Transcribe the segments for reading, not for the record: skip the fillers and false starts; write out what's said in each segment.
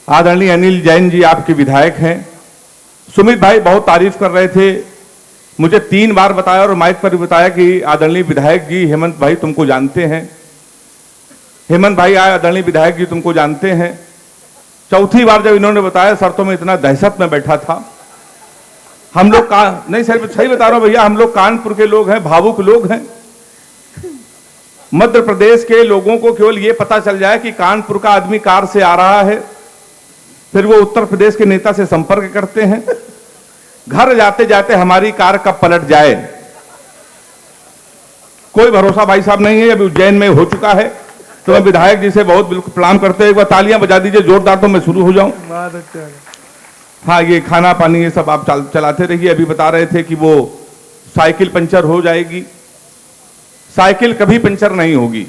आदरणीय अनिल जैन जी आपके विधायक हैं। सुमित भाई बहुत तारीफ कर रहे थे, मुझे 3 बार बताया और माइक पर भी बताया कि आदरणीय विधायक जी हेमंत भाई तुमको जानते हैं, हेमंत भाई आदरणीय विधायक जी तुमको जानते हैं। चौथी बार जब इन्होंने बताया सर तो मैं इतना दहशत में बैठा था। हम लोग नहीं सर सही बता रहा हूं भैया, हम लोग कानपुर के लोग हैं, भावुक लोग हैं। मध्य प्रदेश के लोगों को केवल ये पता चल जाए कि कानपुर का आदमी कार से आ रहा है, फिर वो उत्तर प्रदेश के नेता से संपर्क करते हैं, घर जाते जाते हमारी कार कब पलट जाए कोई भरोसा भाई साहब नहीं है। अभी उज्जैन में हो चुका है, तो मैं विधायक जी से बहुत बिल्कुल प्रणाम करते हैं। एक बार तालियां बजा दीजिए जोरदार तो मैं शुरू हो जाऊं। हाँ, ये खाना पानी ये सब आप चलाते रहिए। अभी बता रहे थे कि वो साइकिल पंचर हो जाएगी, साइकिल कभी पंचर नहीं होगी।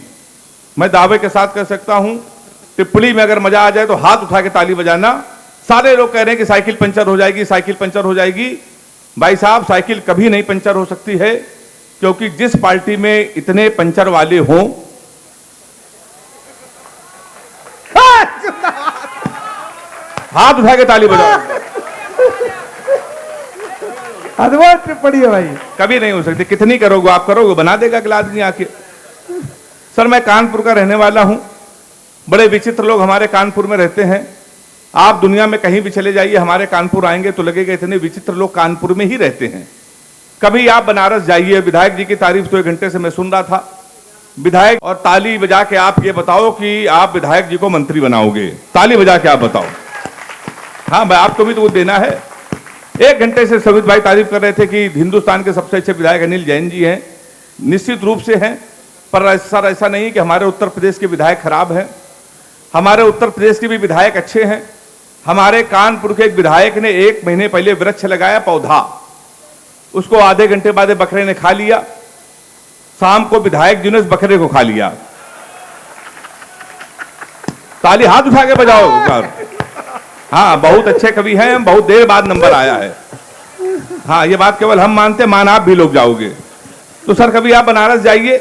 मैं दावे के साथ कह सकता हूं, टिप्पणी में अगर मजा आ जाए तो हाथ उठा के ताली बजाना। सारे लोग कह रहे हैं कि साइकिल पंचर हो जाएगी, साइकिल पंचर हो जाएगी। भाई साहब साइकिल कभी नहीं पंचर हो सकती है, क्योंकि जिस पार्टी में इतने पंचर वाले हों, हाथ उठा के ताली बजाओ। अद्भुत टिप्पणी है भाई, कभी नहीं हो सकती। कितनी करोगे आप, करोगे बना देगा अगला आदमी आके। सर मैं कानपुर का रहने वाला हूं, बड़े विचित्र लोग हमारे कानपुर में रहते हैं। आप दुनिया में कहीं भी चले जाइए, हमारे कानपुर आएंगे तो लगेगा इतने विचित्र लोग कानपुर में ही रहते हैं। कभी आप बनारस जाइए, विधायक जी की तारीफ तो 1 घंटे से मैं सुन रहा था। विधायक और ताली बजा के आप ये बताओ कि आप विधायक जी को मंत्री बनाओगे, ताली बजा के आप बताओ। हाँ भाई आपको भी तो वो देना है। 1 घंटे से सवित भाई तारीफ कर रहे थे कि हिंदुस्तान के सबसे अच्छे विधायक अनिल जैन जी हैं। निश्चित रूप से हैं, पर सर ऐसा नहीं है कि हमारे उत्तर प्रदेश के विधायक खराब हैं। हमारे उत्तर प्रदेश के भी विधायक अच्छे हैं। हमारे कानपुर के एक विधायक ने 1 महीने पहले वृक्ष लगाया, पौधा, उसको आधे घंटे बाद बकरे ने खा लिया। शाम को विधायक जी ने उस बकरे को खा लिया। ताली हाथ उठा के बजाओ। हाँ बहुत अच्छे कवि हैं, बहुत देर बाद नंबर आया है। हाँ ये बात केवल हम मानते, मान आप भी लोग जाओगे। तो सर कभी आप बनारस जाइए,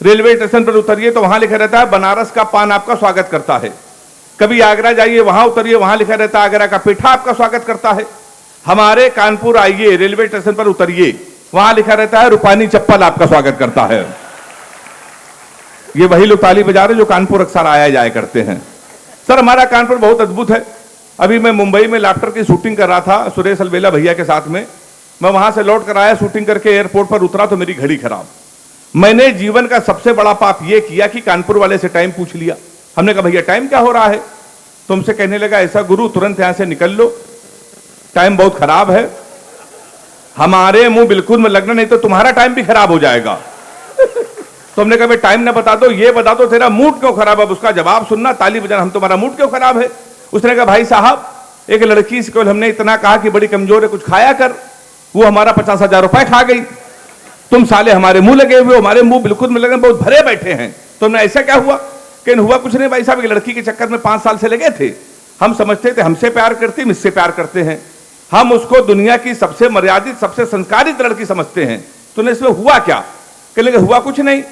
रेलवे स्टेशन पर उतरिए तो वहां लिखा रहता है बनारस का पान आपका स्वागत करता है। कभी आगरा जाइए, वहां उतरिए, वहां लिखा रहता है आगरा का पेठा आपका स्वागत करता है। हमारे कानपुर आइए, रेलवे स्टेशन पर उतरिए, वहां लिखा रहता है रूपानी चप्पल आपका स्वागत करता है। ये वही लोग ताली बजा रहे जो कानपुर अक्सर आया जाया करते हैं। सर हमारा कानपुर बहुत अद्भुत है। अभी मैं मुंबई में लाफ्टर की शूटिंग कर रहा था सुरेश अलवेला भैया के साथ में। मैं वहां से लौट कर आया, शूटिंग करके एयरपोर्ट पर उतरा तो मेरी घड़ी खराब। मैंने जीवन का सबसे बड़ा पाप यह किया कि कानपुर वाले से टाइम पूछ लिया। हमने कहा भैया टाइम क्या हो रहा है? तुमसे कहने लगा ऐसा गुरु तुरंत यहां से निकल लो, टाइम बहुत खराब है। हमारे मुंह बिल्कुल में लगना, नहीं तो तुम्हारा टाइम भी खराब हो जाएगा। तुमने कहा टाइम ना बता दो, ये बता दो तेरा मूड क्यों खराब है। उसका जवाब सुनना, ताली बजाना, हम तुम्हारा मूड क्यों खराब है। उसने कहा भाई साहब एक लड़की से केवल हमने इतना कहा कि बड़ी कमजोर है, कुछ खाया कर, वो हमारा 50,000 रुपए खा गई। तुम साले हमारे मुंह लगे हुए, हमारे मुंह बिल्कुल में लगे, बहुत भरे बैठे हैं। तुमने ऐसा क्या हुआ? कि हुआ कुछ नहीं भाई साहब, एक लड़की के चक्कर में 5 साल से लगे थे। हम समझते थे हमसे प्यार करते, मुझसे प्यार करते हैं, हम उसको दुनिया की सबसे मर्यादित सबसे संस्कारित लड़की समझते हैं। तुमने इसमें हुआ क्या? कहने लगे हुआ कुछ नहीं,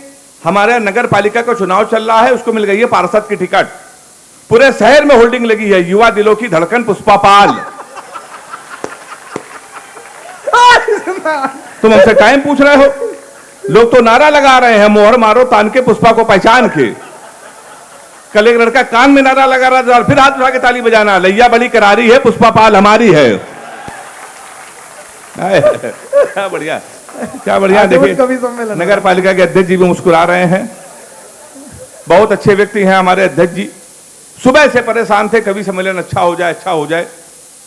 हमारे नगर पालिका का चुनाव चल रहा है, उसको मिल गई है पार्षद की टिकट। पूरे शहर में होल्डिंग लगी है, युवा दिलों की धड़कन पुष्पा पाल। तुम हमसे टाइम पूछ रहे हो? लोग तो नारा लगा रहे हैं, मोहर मारो तान के पुष्पा को पहचान के। कल एक लड़का कान में नारा लगा रहा था, फिर हाथ उठा के ताली बजाना, लैया बड़ी करारी है, पुष्पा पाल हमारी है। क्या बढ़िया, क्या बढ़िया। देखिए नगर पालिका के अध्यक्ष जी भी मुस्कुरा रहे हैं, बहुत अच्छे व्यक्ति हैं हमारे अध्यक्ष जी। सुबह से परेशान थे कभी सम्मेलन अच्छा हो जाए, अच्छा हो जाए।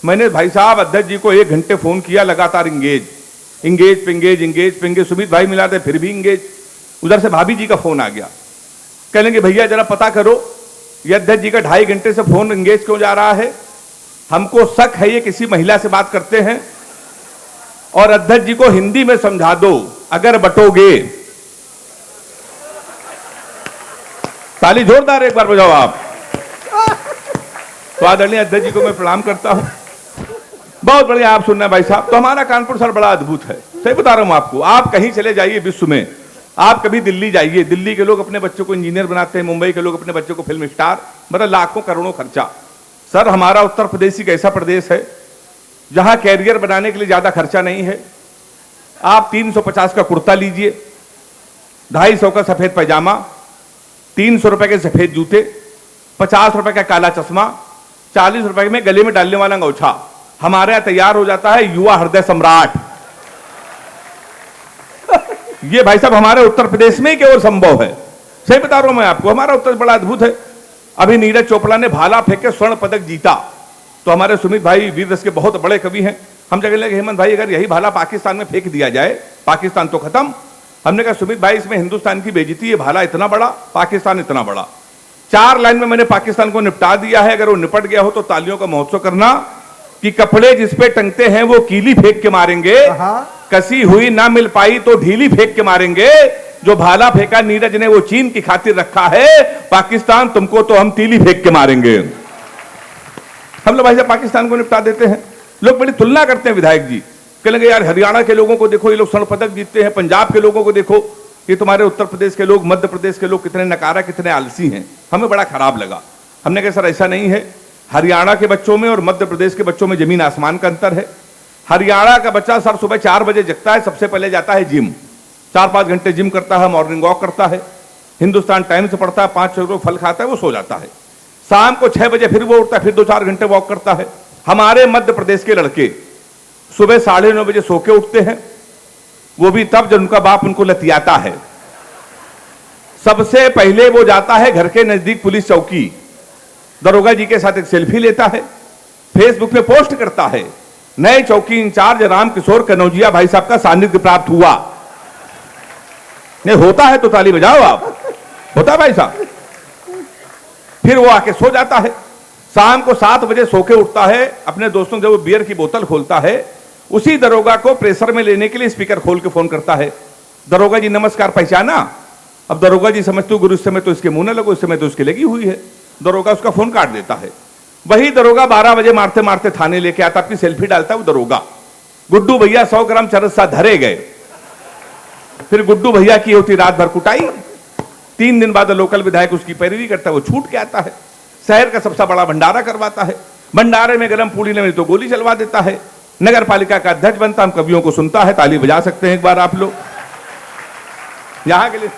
मैंने भाई साहब अध्यक्ष जी को 1 घंटे फोन किया, लगातार इंगेज इंगेज पिंगेज इंगेज पिंगेज। सुमित भाई मिला थे फिर भी इंगेज। उधर से भाभी जी का फोन आ गया, कहने कि भैया जरा पता करो ये अध्यक्ष जी का 2.5 घंटे से फोन इंगेज क्यों जा रहा है। हमको शक है ये किसी महिला से बात करते हैं, और अध्यक्ष जी को हिंदी में समझा दो अगर बटोगे। ताली जोरदार एक बार बजाओ आप। तो आदरणीय अध्यक्ष जी को मैं प्रणाम करता हूं, बहुत बढ़िया आप सुनना भाई साहब। तो हमारा कानपुर सर बड़ा अद्भुत है, सही बता रहा हूं आपको। आप कहीं चले जाइए विश्व में, आप कभी दिल्ली जाइए, दिल्ली के लोग अपने बच्चों को इंजीनियर बनाते हैं, मुंबई के लोग अपने बच्चों को फिल्म स्टार, मतलब लाखों करोड़ों खर्चा। सर हमारा उत्तर प्रदेश एक ऐसा प्रदेश है जहां कैरियर बनाने के लिए ज्यादा खर्चा नहीं है। आप 350 का कुर्ता लीजिए, 250 का सफेद पैजामा, 300 रुपए के सफेद जूते, 50 रुपए का काला चश्मा, 40 रुपए में गले में डालने वाला अंगोछा, हमारे यहां तैयार हो जाता है युवा हृदय सम्राट। ये भाई साहब हमारे उत्तर प्रदेश में ही केवल संभव है। सही बता रहा हूं मैं आपको, हमारा उत्तर बड़ा अद्भुत है। अभी नीरज चोपड़ा ने भाला फेंक के स्वर्ण पदक जीता, तो हमारे सुमित भाई वीर रस के बहुत बड़े कवि हैं, हम जगह लगे हेमंत भाई अगर यही भाला पाकिस्तान में फेंक दिया जाए, पाकिस्तान तो खत्म। हमने कहा सुमित भाई इसमें हिंदुस्तान की बेइज्जती है, भाला इतना बड़ा, पाकिस्तान इतना बड़ा। 4 लाइन में मैंने पाकिस्तान को निपटा दिया है। अगर वो निपट गया हो तो तालियों का महोत्सव करना कि कपड़े जिसपे टंगते हैं वो कीली फेंक के मारेंगे, कसी हुई ना मिल पाई तो ढीली फेंक के मारेंगे। जो भाला फेंका नीरज ने वो चीन की खातिर रखा है, पाकिस्तान तुमको तो हम तीली फेंक के मारेंगे। हम लोग भाई साहब पाकिस्तान को निपटा देते हैं। लोग बड़ी तुलना करते हैं विधायक जी, कहेंगे यार हरियाणा के लोगों को देखो ये लोग स्वर्ण पदक जीतते हैं, पंजाब के लोगों को देखो, ये तुम्हारे उत्तर प्रदेश के लोग, मध्य प्रदेश के लोग कितने नकारा, कितने आलसी हैं। हमें बड़ा खराब लगा। हमने कहा सर ऐसा नहीं है, हरियाणा के बच्चों में और मध्य प्रदेश के बच्चों में जमीन आसमान का अंतर है। हरियाणा का बच्चा सर सुबह 4 बजे जगता है, सबसे पहले जाता है जिम, 4-5 घंटे जिम करता है, मॉर्निंग वॉक करता है, हिंदुस्तान टाइम्स पढ़ता है, 5-6 किलो फल खाता है, वो सो जाता है। शाम को 6 बजे फिर वो उठता है, फिर 2-4 घंटे वॉक करता है। हमारे मध्य प्रदेश के लड़के सुबह 9:30 बजे सो के उठते हैं, वो भी तब जब उनका बाप उनको लतियाता है। सबसे पहले वो जाता है घर के नजदीक पुलिस चौकी, दरोगा जी के साथ एक सेल्फी लेता है, फेसबुक पे पोस्ट करता है, नए चौकी इंचार्ज रामकिशोर कनौजिया भाई साहब का सानिध्य प्राप्त हुआ। नहीं होता है तो ताली बजाओ आप, होता है भाई साहब। फिर वो आके सो जाता है, शाम को 7 बजे सो के उठता है, अपने दोस्तों जब वो बियर की बोतल खोलता है, उसी दरोगा को प्रेशर में लेने के लिए स्पीकर खोल के फोन करता है, दरोगा जी नमस्कार, पहचाना? अब दरोगा जी समझते हो गुरु इस समय तो इसके मुंह न लगो, इस समय तो इसके लगी हुई है। दरोगा उसका फोन काट देता है। वही दरोगा 12 बजे मारते मारते थाने लेके आता, अपनी सेल्फी डालता है वो दरोगा, गुड्डू भैया 100 ग्राम चरस सा धरे गए। फिर गुड्डू भैया की होती रात भर कुटाई। 3 दिन बाद लोकल विधायक उसकी पैरवी करता है, वो छूट के आता है, शहर का सबसे बड़ा भंडारा करवाता है, भंडारे में गरम पूड़ी नहीं तो गोली चलवा देता है, नगर पालिका का अध्यक्ष बनता, हम कवियों को सुनता है, ताली बजा सकते हैं एक बार आप लोग। यहां के लिए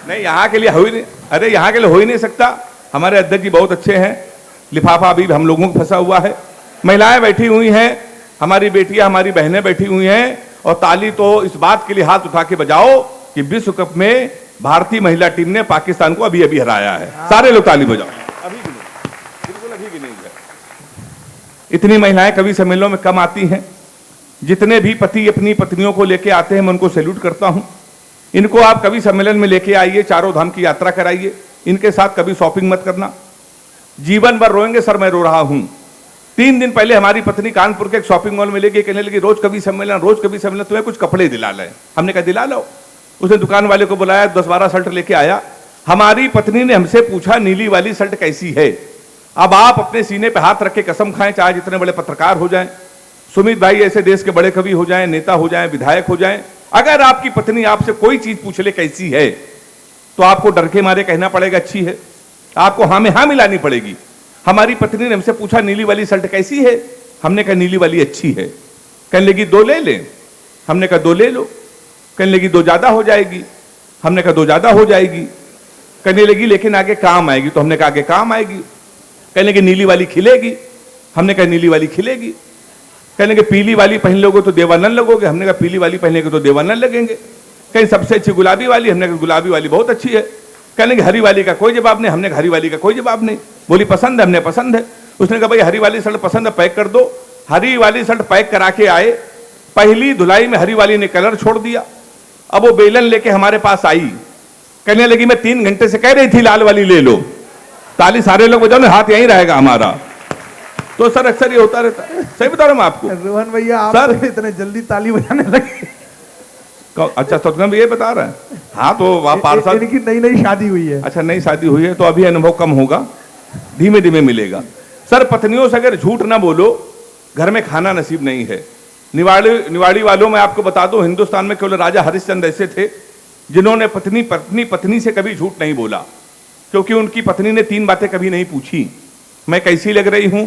नहीं, यहां के लिए हो ही नहीं, अरे यहां के लिए हो ही नहीं सकता। हमारे अध्यक्ष जी बहुत अच्छे हैं, लिफाफा अभी हम लोगों को फंसा हुआ है, महिलाएं बैठी हुई हैं, हमारी बेटियां हमारी बहनें बैठी हुई हैं, और ताली तो इस बात के लिए हाथ उठा के बजाओ कि विश्व कप में भारतीय महिला टीम ने पाकिस्तान को अभी अभी हराया है। सारे लोग ताली बजाओ। अभी भी नहीं, बिल्कुल अभी भी नहीं है। इतनी महिलाएं कवि सम्मेलनों में कम आती हैं। जितने भी पति अपनी पत्नियों को लेके आते हैं मैं उनको सैल्यूट करता हूं। इनको आप कवि सम्मेलन में लेके आइए, चारों धाम की यात्रा कराइए, इनके साथ कभी शॉपिंग मत करना, जीवन भर रोएंगे सर मैं रो रहा हूं। 3 दिन पहले हमारी पत्नी कानपुर के एक शॉपिंग मॉल में लेके कहने लगी रोज कवि सम्मेलन, रोज कवि सम्मेलन, तुम्हें कुछ कपड़े दिला लें। हमने कहा दिला लो। उसने दुकान वाले को बुलाया, 10-12 शर्ट लेके आया। हमारी पत्नी ने हमसे पूछा नीली वाली शर्ट कैसी है। अब आप अपने सीने पे हाथ रख के कसम खाएं, चाहे जितने बड़े पत्रकार हो जाएं, सुमित भाई ऐसे देश के बड़े कवि हो जाएं, नेता हो जाएं, विधायक हो जाएं, अगर आपकी पत्नी आपसे कोई चीज पूछ ले कैसी है तो आपको डर के मारे कहना पड़ेगा अच्छी है, आपको हाँ में हाँ मिलानी पड़ेगी। हमारी पत्नी ने हमसे पूछा नीली वाली शर्ट कैसी है, हमने कहा नीली वाली अच्छी है। कहने लगी 2 ले लें, हमने कहा 2 ले लो। कहने लगी 2 ज्यादा हो जाएगी, हमने कहा 2 ज्यादा हो जाएगी। कहने लगी लेकिन आगे काम आएगी, तो हमने कहा आगे काम आएगी। कहने लगी नीली वाली खिलेगी, हमने कहा नीली वाली खिलेगी। कहने के पीली वाली पहन लोगे तो देवानंद लगोगे, हमने कहा पीली वाली पहनेगे तो देवानंद लगेंगे। कहीं सबसे अच्छी गुलाबी वाली, हमने कहा गुलाबी वाली बहुत अच्छी है। कहने की हरी वाली का कोई जवाब नहीं, हमने कहा हरी वाली का कोई जवाब नहीं। बोली पसंद है, हमने पसंद है। उसने कहा भाई हरी वाली शर्ट पसंद है, पैक कर दो। हरी वाली शर्ट पैक करा के आए, पहली धुलाई में हरी वाली ने कलर छोड़ दिया। अब वो बेलन लेके हमारे पास आई, कहने लगी मैं 3 घंटे से कह रही थी लाल वाली ले लो। ताली सारे लोग बजाओ ना, हाथ यहीं रहेगा हमारा। तो सर अक्सर ये होता रहता है। सही बता रहा हूं मैं आपको। रोहन भैया आप सर तो इतने जल्दी ताली बजाने लगे। अच्छा सतगम भी ये बता रहे हैं। हाँ तो पार्षद इनकी नई शादी हुई है। अच्छा नई शादी हुई है तो अभी अनुभव कम होगा, धीमे धीमे मिलेगा। सर पत्नियों से अगर झूठ ना बोलो, घर में खाना नसीब नहीं है। निवाड़ी वालों में आपको बता दो, हिंदुस्तान में केवल राजा हरिश्चंद्र ऐसे थे जिन्होंने पत्नी से कभी झूठ नहीं बोला, क्योंकि उनकी पत्नी ने 3 बातें कभी नहीं पूछी। मैं कैसी लग रही हूं,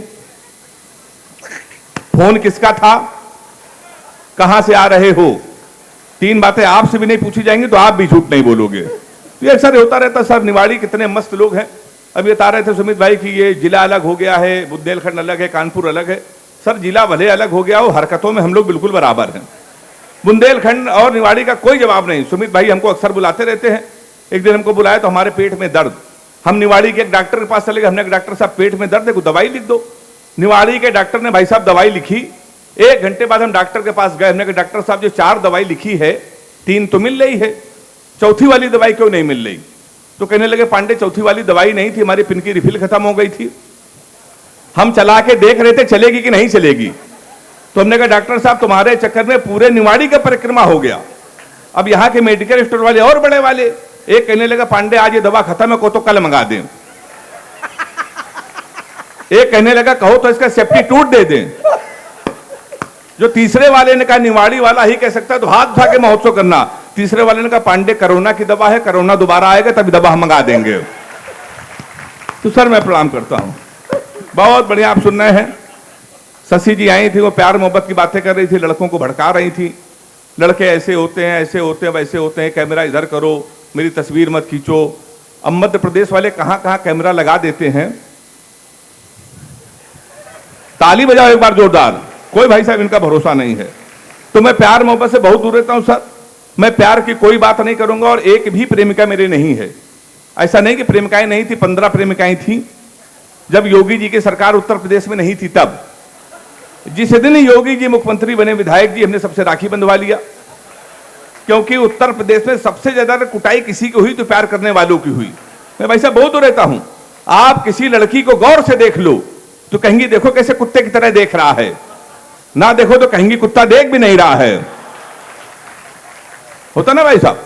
फोन किसका था, कहां से आ रहे हो, 3 बातें आपसे भी नहीं पूछी जाएंगी तो आप भी झूठ नहीं बोलोगे। तो ये अक्सर होता रहता। सर निवाड़ी कितने मस्त लोग हैं। अभी बता रहे थे सुमित भाई कि ये जिला अलग हो गया है, बुंदेलखंड अलग है, कानपुर अलग है। सर जिला भले अलग हो गया हो, हरकतों में हम लोग बिल्कुल बराबर हैं। बुंदेलखंड और निवाड़ी का कोई जवाब नहीं। सुमित भाई हमको अक्सर बुलाते रहते हैं। एक दिन हमको बुलाया तो हमारे पेट में दर्द, हम निवाड़ी के एक डॉक्टर के पास चले गए। हमने कहा डॉक्टर साहब पेट में दर्द है, कोई दवाई लिख दो। निवाड़ी के डॉक्टर ने भाई साहब दवाई लिखी। 1 घंटे बाद हम डॉक्टर के पास गए। हमने कहा डॉक्टर साहब जो 4 दवाई लिखी है 3 तो मिल रही है, चौथी वाली दवाई क्यों नहीं मिल रही? तो कहने लगे पांडे चौथी वाली दवाई नहीं थी, हमारी पिन की रिफिल खत्म हो गई थी। हम चला के देख रहे थे चलेगी कि नहीं चलेगी। तो हमने कहा डॉक्टर साहब तुम्हारे चक्कर में पूरे निवाड़ी का परिक्रमा हो गया। अब यहाँ के मेडिकल स्टोर वाले और बड़े वाले, एक कहने लगा पांडे आज ये दवा खत्म है, को तो कल मंगा दें। एक कहने लगा कहो तो इसका सब्स्टिट्यूट दे दें। जो तीसरे वाले ने कहा निवाड़ी वाला ही कह सकता है तो हाथ उठा के महोत्सव करना। तीसरे वाले ने कहा पांडे कोरोना की दवा है, कोरोना दोबारा आएगा तभी दवा हम मंगा देंगे। तो सर मैं प्रणाम करता हूं। बहुत बढ़िया आप सुन रहे हैं। शशि जी आई थी, वो प्यार मोहब्बत की बातें कर रही थी, लड़कों को भड़का रही थी। लड़के ऐसे होते हैं, ऐसे होते हैं, वैसे होते हैं, कैमरा इधर करो, मेरी तस्वीर मत खींचो। अब मध्य प्रदेश वाले कहां कहां कैमरा लगा देते हैं। ताली बजाओ एक बार जोरदार। कोई भाई साहब इनका भरोसा नहीं है। तो मैं प्यार मोहब्बत से बहुत दूर रहता हूं सर। मैं प्यार की कोई बात नहीं करूंगा और एक भी प्रेमिका मेरी नहीं है। ऐसा नहीं कि प्रेमिकाएं नहीं थी, 15 प्रेमिकाएं थी। जब योगी जी की सरकार उत्तर प्रदेश में नहीं थी तब, जिस दिन योगी जी मुख्यमंत्री बने, विधायक जी हमने सबसे राखी बंधवा लिया। क्योंकि उत्तर प्रदेश में सबसे ज्यादा कुटाई किसी की हुई तो प्यार करने वालों की हुई। मैं भाई साहब बहुत दूर रहता हूं। आप किसी लड़की को गौर से देख लो तो कहेंगी देखो कैसे कुत्ते की तरह देख रहा है, ना देखो तो कहेंगी कुत्ता देख भी नहीं रहा है। होता ना भाई साहब।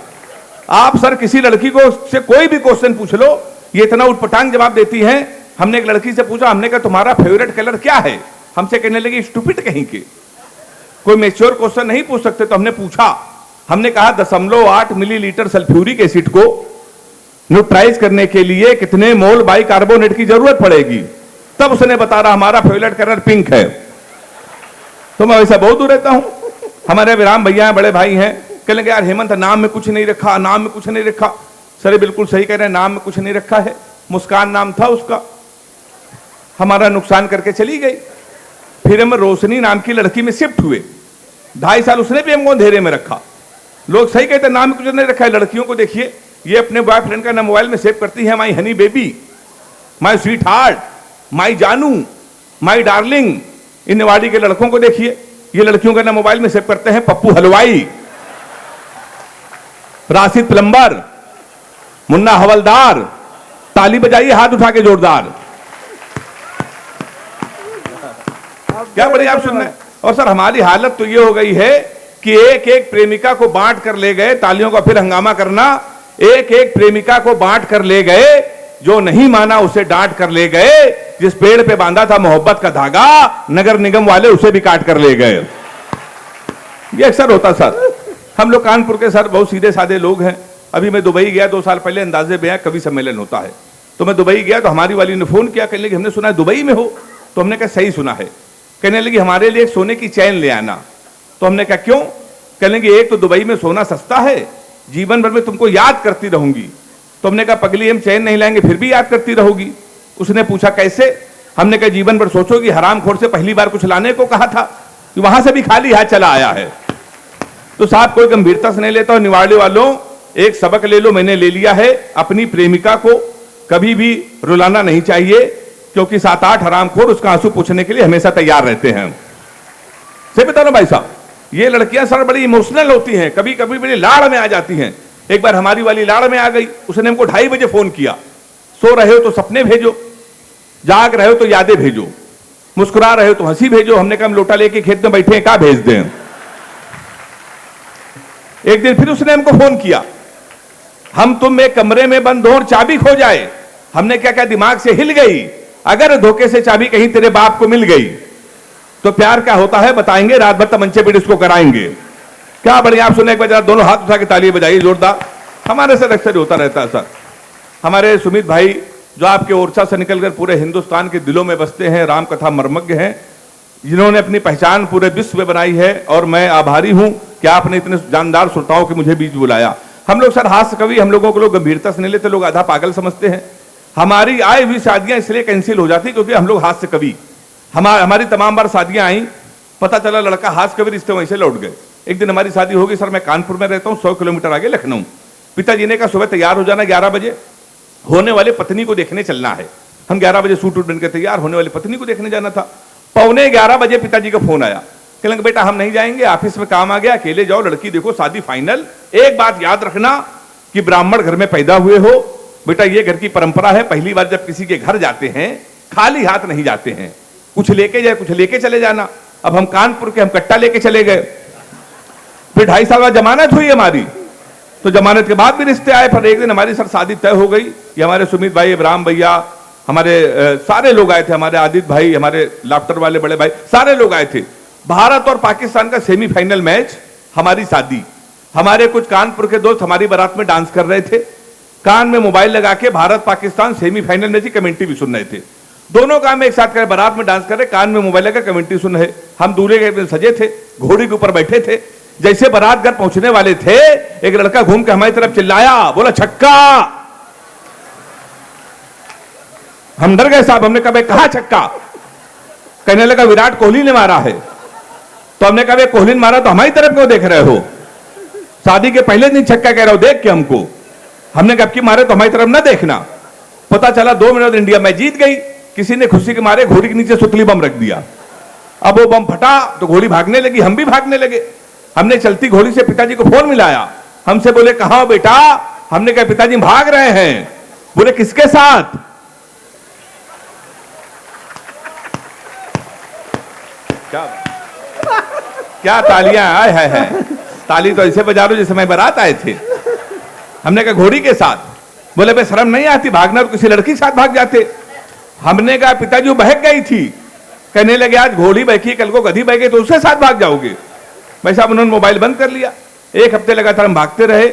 आप सर किसी लड़की को से कोई भी क्वेश्चन पूछ लो, ये इतना उटपटांग जवाब देती हैं। हमने एक लड़की से पूछा, हमने कहा तुम्हारा फेवरेट कलर क्या है? हमसे कहने लगी स्टूपिड कहीं के, कोई मैच्योर क्वेश्चन नहीं पूछ सकते। तो हमने पूछा, हमने कहा 0.8 मिलीलीटर सल्फ्यूरिक एसिड को न्यूट्राइज करने के लिए कितने मोल बाइकार्बोनेट की जरूरत पड़ेगी? तब उसने बता रहा हमारा फेवरेट कलर पिंक है। तो मैं वैसा बहुत दूर रहता हूं। हमारे विराम भैया बड़े भाई हैं, कहने लगे यार हेमंत नाम में कुछ नहीं रखा, नाम में कुछ नहीं रखा। सर बिल्कुल सही कह रहे हैं, नाम में कुछ नहीं रखा है। मुस्कान नाम था उसका, हमारा नुकसान करके चली गई। फिर हम रोशनी नाम की लड़की में शिफ्ट हुए। 2.5 साल उसने भी हमको अंधेरे में रखा। लोग सही कहते हैं नाम में कुछ नहीं रखा है। लड़कियों को देखिए, ये अपने बॉयफ्रेंड का नाम मोबाइल में सेव करती है, my honey baby, my sweetheart, my जानू, माई डार्लिंग। इन निवाड़ी के लड़कों को देखिए, ये लड़कियों का नाम मोबाइल में सेव करते हैं, पप्पू हलवाई, राशिद प्लम्बर, मुन्ना हवलदार। ताली बजाइए हाथ उठा के जोरदार। क्या बढ़िया आप सुन रहे हैं। और सर हमारी हालत तो ये हो गई है कि एक एक प्रेमिका को बांट कर ले गए। तालियों का फिर हंगामा करना। एक एक प्रेमिका को बांट कर ले गए, जो नहीं माना उसे डांट कर ले गए। जिस पेड़ पे बांधा था मोहब्बत का धागा, नगर निगम वाले उसे भी काट कर ले गए। ये अक्सर होता सर। हम लोग कानपुर के सर बहुत सीधे साधे लोग हैं। अभी मैं दुबई गया 2 साल पहले, अंदाजे बयां कवि सम्मेलन होता है, तो मैं दुबई गया तो हमारी वाली ने फोन किया, कहने लगी हमने सुना है दुबई में हो। तो हमने कहा सही सुना है। कहने लगी हमारे लिए एक सोने की चैन ले आना। तो हमने कहा क्यों? कहने लगी एक तो दुबई में सोना सस्ता है, जीवन भर में तुमको याद करती रहूंगी। तो हमने कहा पगली हम चैन नहीं लाएंगे फिर भी याद करती रहोगी। उसने पूछा कैसे? हमने कहा जीवन भर सोचोगी हरामखोर से पहली बार कुछ लाने को कहा था, वहां से भी खाली हाथ चला आया है। तो साहब कोई गंभीरता से नहीं लेता। और निवाड़ी वालों एक सबक ले लो, मैंने ले लिया है। अपनी प्रेमिका को कभी भी रुलाना नहीं चाहिए, क्योंकि 7-8 हरामखोर उसका आंसू पूछने के लिए हमेशा तैयार रहते हैं। सही बता रहा भाई साहब। ये लड़कियां सर बड़ी इमोशनल होती हैं, कभी कभी बड़ी लाड़ में आ जाती हैं। एक बार हमारी वाली लाड़ में आ गई। उसने हमको 2:30 बजे फोन किया, सो रहे हो तो सपने भेजो, जाग रहे हो तो यादें भेजो, मुस्कुरा रहे हो तो हंसी भेजो। हमने कहा हम लोटा लेके खेत में बैठे हैं, क्या भेज दें। एक दिन फिर उसने हमको फोन किया, हम तुम एक कमरे में बंद हो और चाबी खो जाए। हमने क्या क्या दिमाग से हिल गई, अगर धोखे से चाबी कहीं तेरे बाप को मिल गई तो प्यार क्या होता है बताएंगे, रात भर तमंचे पीट इसको कराएंगे। क्या बढ़िया आप सुने, एक बार दोनों हाथ उठा के ताली बजाइए जोरदार। हमारे साथ अक्सर होता रहता है सर। हमारे सुमित भाई जो आपके ओरछा से निकलकर पूरे हिंदुस्तान के दिलों में बसते हैं, राम कथा मर्मज्ञ हैं, जिन्होंने अपनी पहचान पूरे विश्व में बनाई है। और मैं आभारी हूं कि आपने इतने जानदार श्रोताओं के मुझे बीच बुलाया। हम लोग सर हास्य कवि, हम लोगों को लोग गंभीरता से नहीं लेते, लोग आधा पागल समझते हैं। हमारी आई हुई शादियां इसलिए कैंसिल हो जाती क्योंकि हम लोग हास्य कवि, हमारी तमाम बार शादियां आई, पता चला लड़का हास्य कवि, रिश्ते वहीं से लौट गए। एक दिन हमारी शादी होगी सर, मैं कानपुर में रहता हूं, 100 किलोमीटर आगे लखनऊ। पिताजी ने कहा सुबह तैयार हो जाना, 11 बजे होने वाले पत्नी को देखने चलना है। हम 11 बजे सूट बन के तैयार, होने वाली पत्नी को देखने जाना था। 11:15 बजे पिताजी का फोन आया, कहलेंगे बेटा हम नहीं जाएंगे, ऑफिस में काम आ गया, अकेले जाओ, लड़की देखो, शादी फाइनल। एक बात याद रखना कि ब्राह्मण घर में पैदा हुए हो बेटा, ये घर की परंपरा है, पहली बार जब किसी के घर जाते हैं खाली हाथ नहीं जाते हैं, कुछ लेके जाए, कुछ लेके चले जाना। अब हम कानपुर के, हम कट्टा लेके चले गए। फिर 2.5 साल बाद जमानत हुई हमारी, तो जमानत के बाद भी रिश्ते आए। पर एक दिन हमारी सर शादी तय हो गई। ये हमारे सुमित भाई, इब्राहिम भैया, हमारे सारे लोग आए थे, हमारे आदित्य भाई, हमारे लाफ्टर वाले बड़े भाई, सारे लोग आए थे। भारत और पाकिस्तान का सेमीफाइनल मैच, हमारी शादी। हमारे कुछ कानपुर के दोस्त हमारी बारात में डांस कर रहे थे, कान में मोबाइल लगा के भारत पाकिस्तान सेमीफाइनल मैच की कमेंट्री भी सुन रहे थे। दोनों काम एक साथ कर, बारात में डांस कर रहे, कान में मोबाइल लगा कमेंट्री सुन रहे। हम दूल्हे के सजे थे, घोड़ी के ऊपर बैठे थे। जैसे बारात घर पहुंचने वाले थे, एक लड़का घूम के हमारी तरफ चिल्लाया, बोला छक्का। हम डर गए साहब, हमने कहा कहा छक्का? कहने लगा विराट कोहली ने मारा है। तो हमने कहा कोहली ने मारा तो हमारी तरफ क्यों देख रहे हो? शादी के पहले दिन छक्का कह रहे हो देख के हमको। हमने कहा कि मारे तो हमारी तरफ ना देखना। पता चला 2 मिनट इंडिया में जीत गई। किसी ने खुशी के मारे घोड़ी के नीचे सुतली बम रख दिया। अब वो बम फटा तो घोड़ी भागने लगी, हम भी भागने लगे। हमने चलती घोड़ी से पिताजी को फोन मिलाया, हमसे बोले कहां हो बेटा? हमने कहा पिताजी भाग रहे हैं। बोले किसके साथ? क्या तालियां आए है। ताली तो ऐसे बजा दो जैसे मैं बारात आए थे। हमने कहा घोड़ी के साथ। बोले बे शर्म नहीं आती, भागना तो किसी लड़की के साथ भाग जाते। हमने कहा पिताजी बहक गई थी। कहने लगे आज घोड़ी बहकी, कल को गधी बह गई तो उसके साथ भाग जाओगे। भाई साहब उन्होंने मोबाइल बंद कर लिया। एक हफ्ते लगातार हम भागते रहे।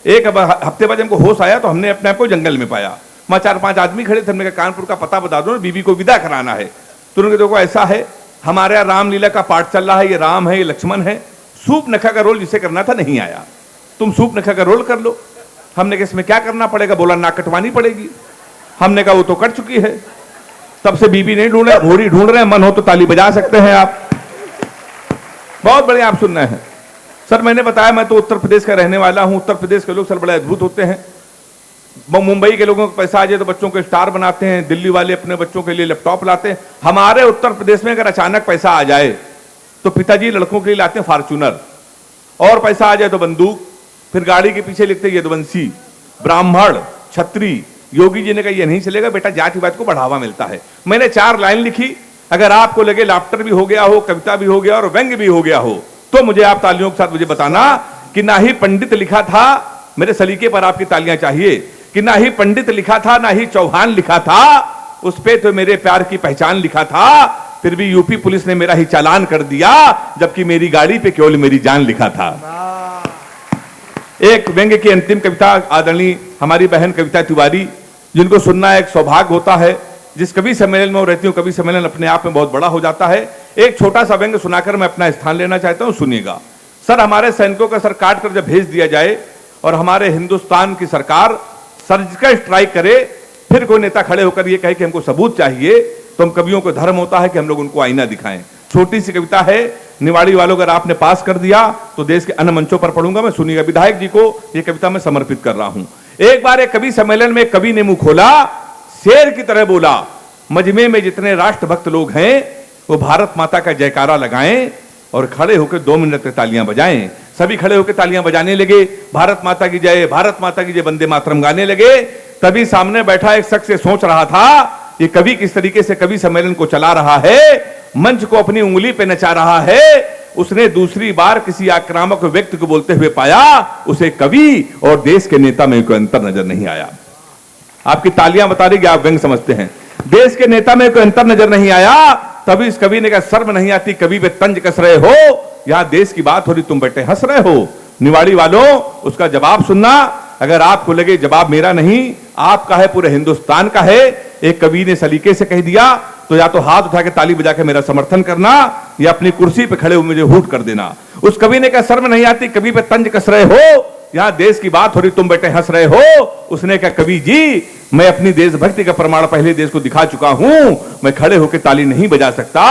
एक हफ्ते बाद हमको होश आया तो हमने अपने आप को जंगल में पाया। वहां 4-5 आदमी खड़े थे। हमने कहा कानपुर का पता बता दो, बीबी को विदा कराना है। तो उन्होंने देखो ऐसा है, हमारे यहाँ रामलीला का पाठ चल रहा है, ये राम है, ये लक्ष्मण है, सूप नखा का रोल जिसे करना था नहीं आया, तुम सूप नखा का रोल कर लो। हमने कहा इसमें क्या करना पड़ेगा? बोला नाक कटवानी पड़ेगी। हमने कहा वो तो कट चुकी है। तब से बीबी नहीं ढूंढ रहे, घोड़ी ढूंढ रहे हैं। मन हो तो ताली बजा सकते हैं आप। बहुत बढ़िया, आप सुन रहे हैं। सर मैंने बताया मैं तो उत्तर प्रदेश का रहने वाला हूं। उत्तर प्रदेश के लोग सर बड़े अद्भुत होते हैं। मुंबई के लोगों को पैसा आ जाए तो बच्चों को स्टार बनाते हैं, दिल्ली वाले अपने बच्चों के लिए लैपटॉप लाते हैं। हमारे उत्तर प्रदेश में अगर अचानक पैसा आ जाए तो पिताजी लड़कों के लिए लाते हैं फॉर्च्यूनर, और पैसा आ जाए तो बंदूक, फिर गाड़ी के पीछे लिखते हैं यदुवंशी, ब्राह्मण, छत्री। योगी जी ने कहा ये नहीं चलेगा बेटा, जातिवाद को बढ़ावा मिलता है। मैंने 4 लाइन लिखी। अगर आपको लगे लाफ्टर भी हो गया हो, कविता भी हो गया और व्यंग्य भी हो गया हो, तो मुझे आप तालियों के साथ मुझे बताना कि ना ही पंडित लिखा था, मेरे सलीके पर आपकी तालियां चाहिए, कि ना ही पंडित लिखा था, ना ही चौहान लिखा था, उस पे तो मेरे प्यार की पहचान लिखा था। फिर भी यूपी पुलिस ने मेरा ही चालान कर दिया, जबकि मेरी गाड़ी पे केवल मेरी जान लिखा था। एक व्यंग्य की अंतिम कविता आदरणीय हमारी बहन कविता तिवारी, जिनको सुनना एक सौभाग्य होता है। जिस कवि सम्मेलन में वो रहती हूँ, कवि सम्मेलन अपने आप में बहुत बड़ा हो जाता है। एक छोटा सा व्यंग्य सुनाकर मैं अपना स्थान लेना चाहता हूँ, सुनिएगा। सर हमारे सैनिकों का सर काट कर जब भेज दिया जाए और हमारे हिंदुस्तान की सरकार सर्जिकल स्ट्राइक करे, फिर कोई नेता खड़े होकर ये कहे कि हमको सबूत चाहिए, तो हम कवियों को धर्म होता है कि हम लोग उनको आईना दिखाएं। छोटी सी कविता है, निवाड़ी वालों अगर आपने पास कर दिया तो देश के अन्य मंचों पर पढ़ूंगा मैं, सुनिएगा। विधायक जी को ये कविता मैं समर्पित कर रहा हूं। एक बार एक कवि सम्मेलन में कवि ने मुंह खोला, शेर की तरह बोला, मजमे में जितने राष्ट्रभक्त लोग हैं वो भारत माता का जयकारा लगाएं और खड़े होकर 2 मिनट तक तालियां बजाएं। सभी खड़े होकर तालियां बजाने लगे, भारत माता की जय, भारत माता की जय, वंदे मातरम गाने लगे। तभी सामने बैठा एक शख्स सोच रहा था ये कवि किस तरीके से कवि सम्मेलन को चला रहा है, मंच को अपनी उंगली पे नचा रहा है। उसने दूसरी बार किसी आक्रामक व्यक्ति को बोलते हुए पाया, उसे कवि और देश के नेता में कोई अंतर नजर नहीं आया। आपकी तालियां बता रही कि आप व्यंग समझते हैं। देश के नेता में कोई अंतर नजर नहीं आया। तभी इस कवि ने कहा शर्म नहीं आती, कवि पे तंज कस रहे हो, यहां देश की बात हो रही, तुम बैठे हंस रहे हो। निवाड़ी वालों उसका जवाब सुनना। अगर आपको लगे जवाब मेरा नहीं, आपका है, पूरे हिंदुस्तान का है, एक कवि ने सलीके से कह दिया, तो या तो हाथ उठा के ताली बजा के मेरा समर्थन करना, या अपनी कुर्सी पे खड़े हुए मुझे हूट कर देना। उस कवि ने कहा शर्म नहीं आती, कवि पे तंज कस रहे हो, यहां देश की बात हो रही, तुम बेटे हंस रहे हो। उसने कहा कवि जी, मैं अपनी देशभक्ति का प्रमाण पहले देश को दिखा चुका हूं, मैं खड़े होकर ताली नहीं बजा सकता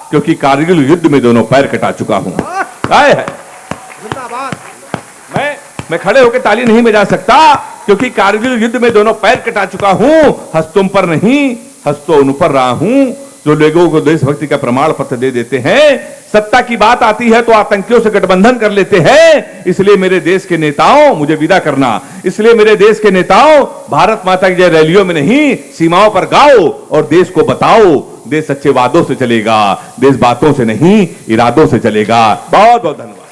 क्योंकि कारगिल युद्ध में दोनों पैर कटा चुका हूं। है मैं खड़े होकर ताली नहीं बजा सकता क्योंकि कारगिल युद्ध में दोनों पैर कटा चुका हूं। हंस तुम पर नहीं, हंस तो उन पर रहा हूं जो लोगों को देशभक्ति का प्रमाण पत्र दे देते हैं। सत्ता की बात आती है तो आतंकियों से गठबंधन कर लेते हैं। इसलिए मेरे देश के नेताओं, मुझे विदा करना, इसलिए मेरे देश के नेताओं, भारत माता की जय रैलियों में नहीं, सीमाओं पर गाओ और देश को बताओ, देश सच्चे वादों से चलेगा, देश बातों से नहीं इरादों से चलेगा। बहुत बहुत धन्यवाद।